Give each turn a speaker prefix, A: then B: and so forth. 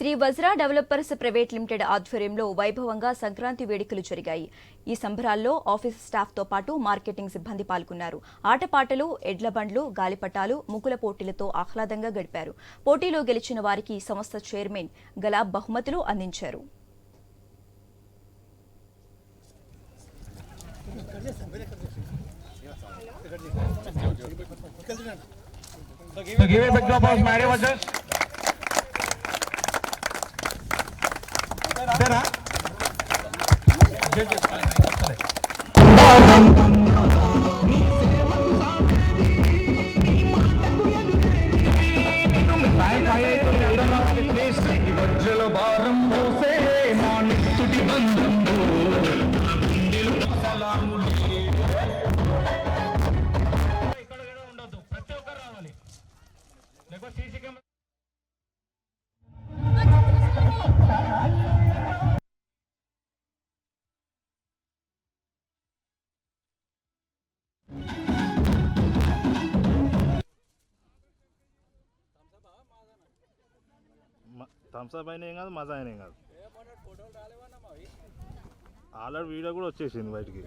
A: Shri Vajra developers private limited ఆధ్వర్యంలో వైభవంగా సంక్రాంతి వేడుకలు జరిగాయి. ఈ సంబరాల్లో ఆఫీస్ స్టాఫ్తో పాటు మార్కెటింగ్ సిబ్బంది పాల్గొన్నారు. ఆటపాటలు, ఎడ్ల బండ్లు, గాలిపటాలు, ముగ్గుల పోటీలతో ఆహ్లాదంగా గడిపారు. పోటీలో గెలిచిన వారికి సంస్థ చైర్మన్ గలాబ్ బహుమతులు అందించారు.
B: థమ్స్అప్ అయినా ఏం కాదు, మజా అయినా ఏం కాదు. ఆల్రెడీ వీడియో కూడా వచ్చేసింది బయటికి.